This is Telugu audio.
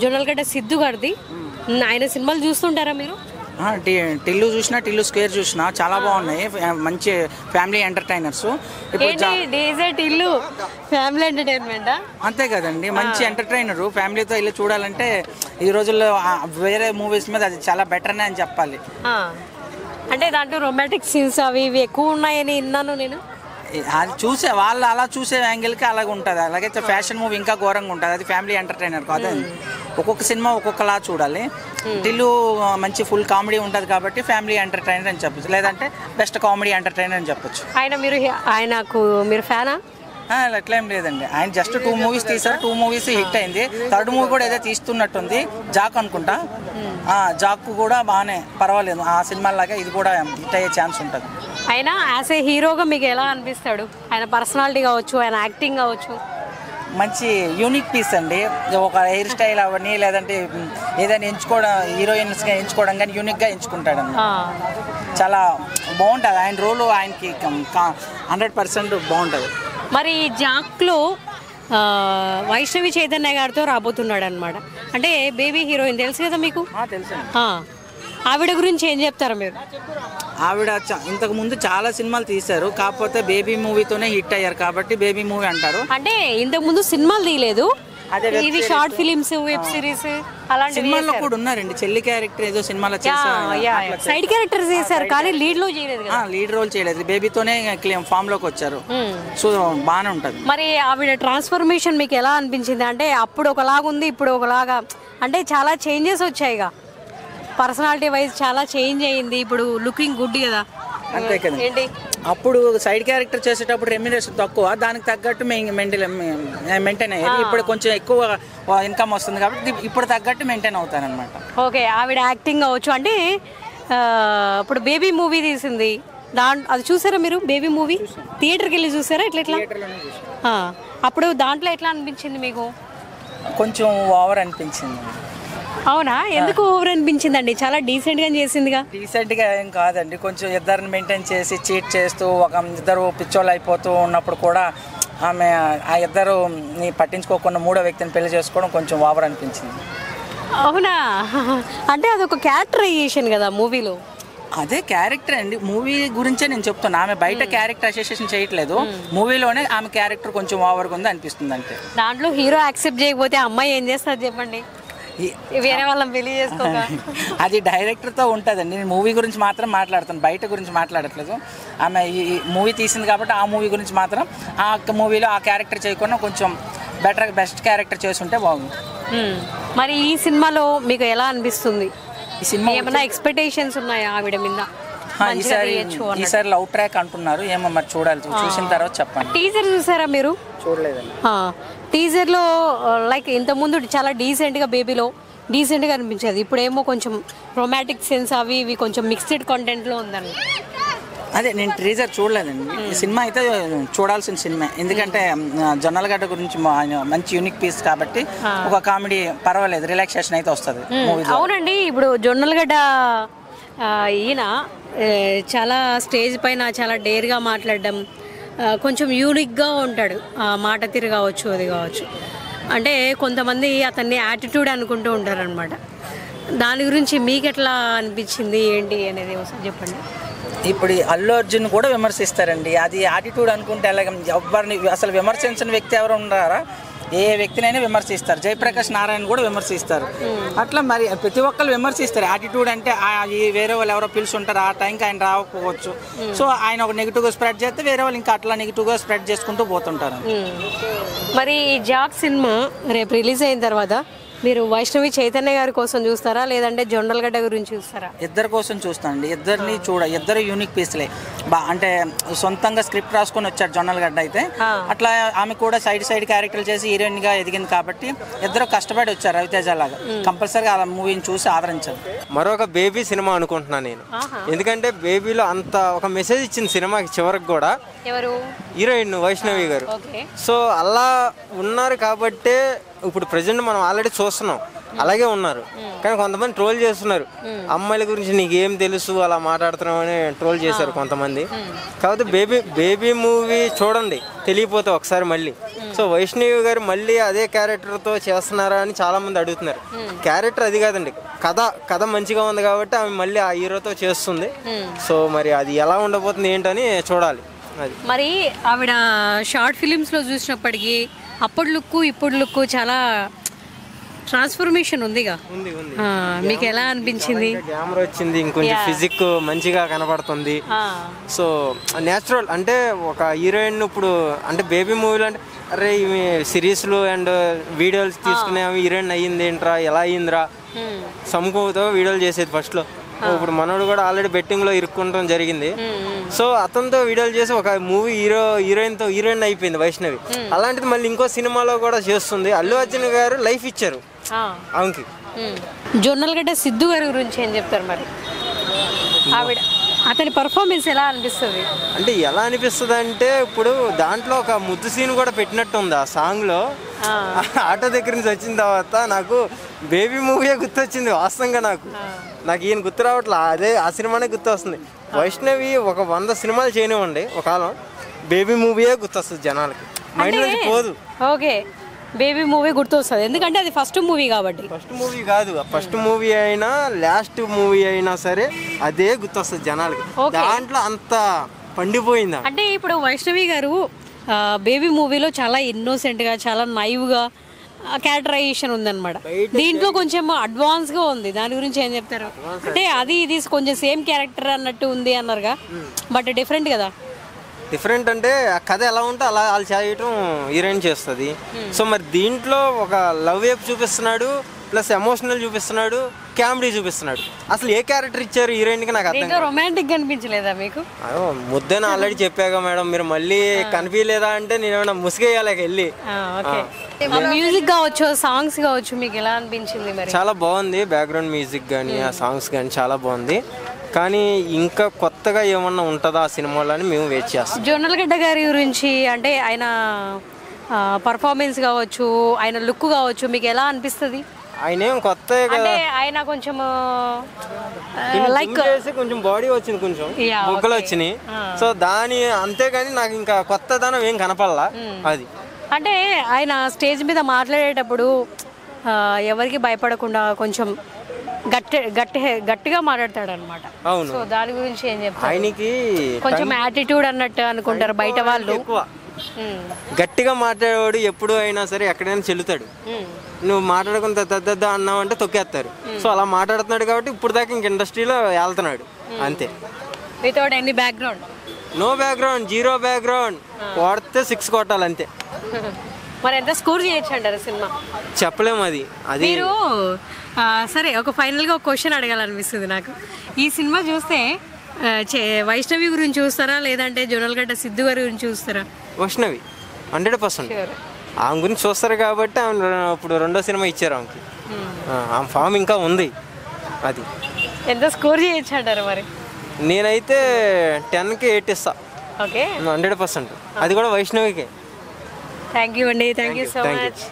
జొన్నలగడ్డ సిద్ధు గారిది. ఆయన సినిమాలు చూస్తుంటారా మీరు? టిల్లు చూసినా, టిల్లు స్క్వేర్ చూసినా చాలా బాగున్నాయి. మంచి family entertainers. Tillu family entertainment అంతే కదండి, మంచి ఎంటర్టైనర్. ఫ్యామిలీతో ఇల్లు చూడాలంటే ఈ రోజుల్లో వేరే మూవీస్ మీద అది చాలా బెటర్నే అని చెప్పాలి. అంటే దాంట్లో రొమాంటిక్ సీన్స్ అవి ఇవి ఎక్కువ ఉన్నాయని విన్నాను నేను. అది చూసే వాళ్ళు అలా చూసే యాంగిల్కి అలాగ ఉంటుంది. అలాగైతే ఫ్యాషన్ మూవీ ఇంకా ఘోరంగా ఉంటుంది. అది ఫ్యామిలీ ఎంటర్టైనర్ కాదు. ఒక్కొక్క సినిమా ఒక్కొక్కలా చూడాలి. టిల్లు మంచి ఫుల్ కామెడీ ఉంటుంది కాబట్టి ఫ్యామిలీ ఎంటర్టైనర్ అని చెప్పచ్చు, లేదంటే బెస్ట్ కామెడీ ఎంటర్టైనర్ అని చెప్పచ్చు. ఆయనకు మీరు ఫ్యానా? అట్లేం లేదండి. ఆయన జస్ట్ 2 మూవీస్ తీశారు, 2 మూవీస్ హిట్ అయింది. 3rd మూవీ కూడా ఏదో తీస్తున్నట్టుంది, జాక్ అనుకుంటా. జాక్ కూడా బాగానే పర్వాలేదు. ఆ సినిమాలాగా ఇది కూడా హిట్ అయ్యే ఛాన్స్ ఉంటుంది. ఆయన యాజ్ ఏ హీరోగా మీకు ఎలా అనిపిస్తాడు? ఆయన పర్సనాలిటీ కావచ్చు, ఆయన యాక్టింగ్ కావచ్చు, మంచి యూనిక్ పీస్ అండి. ఒక హెయిర్ స్టైల్ అవన్నీ, లేదంటే ఏదైనా ఎంచుకోవడం, హీరోయిన్స్గా ఎంచుకోవడం కానీ యూనిక్గా ఎంచుకుంటాడండి. చాలా బాగుంటుంది ఆయన రోలు. ఆయనకి 100% బాగుంటుంది. మరి జాక్లో వైష్ణవి చైతన్య గారితో రాబోతున్నాడు అనమాట. అంటే బేబీ హీరోయిన్ తెలుసు కదా మీకు? తెలుసు. ఆవిడ గురించి ఏం చెప్తారు మీరు? ఆవిడ ఇంతకు ముందు చాలా సినిమాలు తీశారు, కాకపోతే బేబీ మూవీతోనే హిట్ అయ్యారు కాబట్టి బేబీ మూవీ అంటారు. అంటే ఇంతకు ముందు సినిమాలు తీయలేదు, ఇవి షార్ట్ ఫిలిమ్స్, వెబ్ సిరీస్ అలాంటి సినిమాల్లో కూడా ఉన్నారండి. చెల్లి క్యారెక్టర్ ఏదో సినిమాలో చేశారు, సైడ్ క్యారెక్టర్ చేశారు, కానీ లీడ్ లో చేయలేదు. లీడ్ రోల్ చేయలేదు, బేబీతోనే ఫామ్ లోకి వచ్చారు. సో బాగానే ఉంటుంది. మరి ఆవిడ ట్రాన్స్ఫర్మేషన్ మీకు ఎలా అనిపించింది? అంటే అప్పుడు ఒకలాగా ఉంది, ఇప్పుడు ఒకలాగా, అంటే చాలా చేంజెస్ వచ్చాయిగా. పర్సనాలిటీ వైజ్ చాలా చేంజ్ అయ్యింది. ఇప్పుడు లుకింగ్ గుడ్ కదా. అంతే కదా. ఏంటి అప్పుడు సైడ్ క్యారెక్టర్ చేసేటప్పుడు రెమ్యునరేషన్ తక్కువ, దానికి తగ్గట్టు మెయింటైన్ అయ్యేది. ఇప్పుడు కొంచెం ఎక్కువ ఇన్కమ్ వస్తుంది కాబట్టి ఇప్పుడు తగ్గట్టు మెయింటైన్ అవుతానమాట. ఓకే, ఆవిడ యాక్టింగ్ అవ్వచ్చు. అంటే ఇప్పుడు బేబీ మూవీ తీసింది, అది చూసారా మీరు? బేబీ మూవీ థియేటర్కి వెళ్ళి చూసారా? ఎట్లా అప్పుడు దాంట్లో ఎట్లా అనిపించింది మీకు? కొంచెం ఓవర్ అనిపించింది. అవునా? ఎందుకు ఓవర్ అనిపించిందండి? చాలా డీసెంట్ గా చేసిందిగా. డీసెంట్ గా ఏం కాదండి, కొంచెం ఇద్దరిని మెయింటైన్ చేసి చీట్ చేస్తూ ఇద్దరు పిచ్చోళ్ళు అయిపోతూ ఉన్నప్పుడు కూడా ఆమె ఆ ఇద్దరు పట్టించుకోకుండా 3వ వ్యక్తిని పెళ్లి చేసుకోవడం కొంచెం ఓవర్ అనిపించింది. అవునా? అంటే అదొక క్యారెక్టరైజేషన్ కదా మూవీలో. అదే క్యారెక్టర్ అండి, మూవీ గురించే నేను చెప్తున్నా. ఆమె బయట క్యారెక్టర్ అసోసియేషన్ చేయట్లేదు, మూవీలోనే ఆమె క్యారెక్టర్ కొంచెం ఓవర్గా ఉంది అనిపిస్తుంది. అంటే దాంట్లో హీరో యాక్సెప్ట్ చేయకపోతే అమ్మాయి ఏం చేస్తారు చెప్పండి? వేరే వాళ్ళని పెళ్లి చేసుకోక. అది డైరెక్టర్తో ఉంటుందండి. నేను మూవీ గురించి మాత్రం మాట్లాడుతాను, బయట గురించి మాట్లాడట్లేదు. ఆమె ఈ మూవీ తీసింది కాబట్టి ఆ మూవీ గురించి మాత్రం, ఆ మూవీలో ఆ క్యారెక్టర్ చేయకుండా కొంచెం బెస్ట్ క్యారెక్టర్ చేస్తుంటే బాగుంది. మరి ఈ సినిమాలో మీకు ఎలా అనిపిస్తుంది? ఈ సినిమా ఏమైనా ఎక్స్పెక్టేషన్స్ ఉన్నాయా ఆవిడ మీద? ఈసారి లవ్ ట్రాక్ అంటున్నారు, ఏమో మరి చూడాలి, చూసిన తర్వాత చెప్పండి. టీజర్ చూసారా మీరు? చూడలేదండి. టీజర్లో లైక్ ఇంతకుముందు చాలా డీసెంట్గా బేబీలో డీసెంట్గా అనిపించేది, ఇప్పుడేమో కొంచెం రొమాంటిక్ సెన్స్ అవి ఇవి కొంచెం మిక్స్డ్ కంటెంట్లో ఉందండి. అదే నేను టీజర్ చూడలేదండి. ఈ సినిమా అయితే చూడాల్సిన సినిమా, ఎందుకంటే జొన్నలగడ్డ గురించి మంచి యూనిక్ పీస్ కాబట్టి ఒక కామెడీ పర్వాలేదు, రిలాక్సేషన్ అయితే వస్తుంది. అవునండి, ఇప్పుడు జొన్నలగడ్డ ఈయన చాలా స్టేజ్ పైన చాలా డేర్గా మాట్లాడడం, కొంచెం యూనిక్గా ఉంటాడు, మాట తీరు కావచ్చు, అది కావచ్చు. అంటే కొంతమంది అతన్ని యాటిట్యూడ్ అనుకుంటూ ఉంటారనమాట. దాని గురించి మీకు ఎట్లా అనిపించింది ఏంటి అనేది ఒకసారి చెప్పండి. ఇప్పుడు అల్లు అర్జున్ కూడా విమర్శిస్తారండి, అది యాటిట్యూడ్ అనుకుంటే ఎలాగ? ఎవరిని అసలు విమర్శించిన వ్యక్తి ఎవరు ఉన్నారా? ఏ వ్యక్తినైనా విమర్శిస్తారు. జయప్రకాష్ నారాయణ కూడా విమర్శిస్తారు. అట్లా మరి ప్రతి ఒక్కరు విమర్శిస్తారు. యాటిట్యూడ్ అంటే వేరే వాళ్ళు ఎవరో పిలిచి ఉంటారు, ఆ టైంకి ఆయన రాకపోవచ్చు. సో ఆయన ఒక నెగిటివ్గా స్ప్రెడ్ చేస్తే వేరే వాళ్ళు ఇంకా అట్లా నెగిటివ్గా స్ప్రెడ్ చేసుకుంటూ పోతుంటారు. మరి ఈ జాక్ సినిమా రేపు రిలీజ్ అయిన తర్వాత మీరు వైష్ణవి చైతన్య గారి కోసం చూస్తారా, లేదంటే జొన్నలగడ్డ గురించి చూస్తారా? ఇద్దరి కోసం చూస్తానండి. ఇద్దరిని ఇద్దరు యూనిక్ పీస్లే. అంటే సొంతంగా స్క్రిప్ట్ రాసుకొని వచ్చారు జొన్నలగడ్డ అయితే. అట్లా ఆమె కూడా సైడ్ క్యారెక్టర్లు చేసి హీరోయిన్ గా ఎదిగింది కాబట్టి ఇద్దరు కష్టపడి వచ్చారు రవితేజ లాగా. కంపల్సరీగా ఆ మూవీని చూసి ఆదరించారు. మరొక బేబీ సినిమా అనుకుంటున్నాను నేను, ఎందుకంటే బేబీలో అంత ఒక మెసేజ్ ఇచ్చింది సినిమాకి చివరికి కూడా. హీరోయిన్ వైష్ణవి గారు. సో అలా ఉన్నారు కాబట్టే ఇప్పుడు ప్రజెంట్ మనం ఆల్రెడీ చూస్తున్నాం అలాగే ఉన్నారు. కానీ కొంతమంది ట్రోల్ చేస్తున్నారు, అమ్మాయిల గురించి నీకేం తెలుసు అలా మాట్లాడుతున్నావు అని ట్రోల్ చేశారు కొంతమంది. కాకపోతే బేబీ మూవీ చూడండి, తెలియపోతే ఒకసారి మళ్ళీ. సో వైష్ణవి గారు మళ్ళీ అదే క్యారెక్టర్తో చేస్తున్నారా అని చాలా మంది అడుగుతున్నారు. క్యారెక్టర్ అది కాదండి, కథ మంచిగా ఉంది కాబట్టి ఆమె మళ్ళీ ఆ హీరోతో చేస్తుంది. సో మరి అది ఎలా ఉండబోతుంది ఏంటని చూడాలి. అది మరి ఆవిడ షార్ట్ ఫిలిమ్స్లో చూసినప్పటికీ అప్పటి లుక్ ఇప్పుడు లుక్ చాలా ట్రాన్స్ఫర్మేషన్ ఉందిగా. మీకు ఎలా అనిపించింది? గ్లామర్ వచ్చింది, ఇంకొంచెం ఫిజిక్ మంచిగా కనపడుతుంది. సో నేచురల్ అంటే ఒక హీరోయిన్ ఇప్పుడు అంటే బేబీ మూవీలో అంటే అరే ఇవి సిరీస్లు అండ్ వీడియోలు తీసుకునే హీరోయిన్ అయ్యింది ఏంట్రా, ఎలా అయ్యిందిరా సముఖంతో వీడియోలు చేసేది ఫస్ట్లో. ఇప్పుడు మనోడు కూడా ఆల్రెడీ బెట్టింగ్లో ఇరుక్కుంటం జరిగింది. సో అతనితో వీడియోలు చేసి ఒక మూవీ హీరోయిన్ అయిపోయింది వైష్ణవి. అలాంటిది మళ్ళీ ఇంకో సినిమాలో కూడా చేస్తుంది. అల్లు అర్జున్ గారు లైఫ్ ఇచ్చారు ఆమెకి. జొన్నలగడ్డ సిద్ధు గారి గురించి ఏం చెప్తారు మరి? ఆవిడ అతని పర్ఫార్మెన్స్ ఎలా అనిపిస్తుంది? అంటే ఎలా అనిపిస్తుంది అంటే ఇప్పుడు దాంట్లో ఒక ముద్దు సీన్ కూడా పెట్టినట్టు ఉంది ఆ సాంగ్లో. ఆటో దగ్గర నుంచి వచ్చిన తర్వాత నాకు బేబీ మూవీయే గుర్తొచ్చింది వాస్తవంగా. నాకు ఈయన గుర్తు రావట్లే, అదే ఆ సినిమానే గుర్తు వస్తుంది. వైష్ణవి ఒక 100 సినిమాలు చేయనివ్వండి, ఒక కాలం బేబీ మూవీయే గుర్తొస్తుంది జనాలకి, మైండ్ నుంచి పోదు. ఓకే, బేబీ మూవీ గుర్తొస్తుంది ఎందుకంటే అది ఫస్ట్ మూవీ కాబట్టి. ఫస్ట్ మూవీ కాదు, ఫస్ట్ మూవీ అయినా లాస్ట్ మూవీ అయినా సరే అదే గుర్తొస్తుంది జనాలకి. దాంట్లో అంత పండిపోయిందా అంటే ఇప్పుడు వైష్ణవి గారు బేబీ మూవీలో చాలా ఇన్నోసెంట్గా, చాలా నైవ్గా క్యారెక్టరైజేషన్ ఉందన్నమాట. దీంట్లో కొంచెం అడ్వాన్స్గా ఉంది. దాని గురించి ఏం చెప్తారు? అంటే అది ఇది కొంచెం సేమ్ క్యారెక్టర్ అన్నట్టు ఉంది అన్నారుగా, బట్ డిఫరెంట్ కదా. డిఫరెంట్ అంటే ఆ కథ ఎలా ఉంటే అలా వాళ్ళు చేయటం హీరోయిన్ చేస్తుంది. సో మరి దీంట్లో ఒక లవ్ వైపు చూపిస్తున్నాడు, ప్లస్ ఎమోషనల్ చూపిస్తున్నాడు, కామెడీ చూపిస్తున్నాడు. అసలు ఏ క్యారెక్టర్ ఇచ్చారు హీరోయిన్కి నాకు అర్థం కాదు. రొమాంటిక్ అనిపించలేదా మీకు? ముద్దని ఆల్రెడీ చెప్పాగా మేడం, మీరు మళ్ళీ కనిపించలేదా అంటే నేను ఏమైనా ముసిగేయాలి వెళ్ళి. మ్యూజిక్ కావచ్చు, సాంగ్స్ కావచ్చు, మీకు ఎలా అనిపించింది మరి? చాలా బాగుంది, బ్యాక్గ్రౌండ్ మ్యూజిక్ కానీ ఆ సాంగ్స్ కానీ చాలా బాగుంది. కానీ ఇంకా కొత్తగా ఏమన్నా ఉంటుందా ఆ సినిమాలో అని మేము వెయిట్ చేస్తాం. జొన్నలగడ్డ గారి గురించి అంటే ఆయన పర్ఫార్మెన్స్ కావచ్చు, ఆయన లుక్ కావచ్చు, మీకు ఎలా అనిపిస్తుంది? ఆయన ఏం కొత్త అంటే ఆయన కొంచెం లైక్ కొంచెం బాడీ వచ్చింది, కొంచెం బొగ్గలు వచ్చినాయి. సో దాని అంతేగాని నాకు ఇంకా కొత్తదనం ఏం కనపడలా. అది అంటే ఆయన స్టేజ్ మీద మాట్లాడేటప్పుడు ఎవరికి భయపడకుండా కొంచెం గట్టిగా మాట్లాడతాడు అనమాట. అవును, సో దాని గురించి ఏం చెప్తారు? ఆయనకి కొంచెం యాటిట్యూడ్ అన్నట్టు అనుకుంటారు బయట వాళ్ళు. గట్టిగా మాట్లాడేవాడు ఎప్పుడు అయినా సరే ఎక్కడైనా చెల్లుతాడు. నువ్వు మాట్లాడకుండా తద్ద అన్నావంటే తొక్కేస్తారు. సో అలా మాట్లాడుతున్నాడు కాబట్టి ఇప్పుడు దాకా ఇంక ఇండస్ట్రీలో వెళ్తున్నాడు అంతే. Without any background, no background, zero background, కొడితే 6 కొట్టాలి అంతే. మరి ఎంత స్కోర్ చేయొచ్చు అంటారు సినిమా? చెప్పలేము అది. మీరు సరే ఒక ఫైనల్గా ఒక క్వశ్చన్ అడగాలనిపిస్తుంది నాకు. ఈ సినిమా చూస్తే వైష్ణవి గురించి చూస్తారా లేదంటే జొన్నలగడ్డ సిద్ధు గారి గురించి చూస్తారా? వైష్ణవి 100%. ఆమె గురించి చూస్తారు కాబట్టి ఆమె ఇప్పుడు 2వ సినిమా ఇచ్చారు ఆమెకి. ఆమె ఫామ్ ఇంకా ఉంది. అది ఎంత స్కోర్ చేయొచ్చు అంటారు మరి? నేనైతే 10కి 8 ఇస్తా. ఓకే, 100%. అది కూడా వైష్ణవికే. థ్యాంక్ యూ అండి, థ్యాంక్ యూ సో మచ్.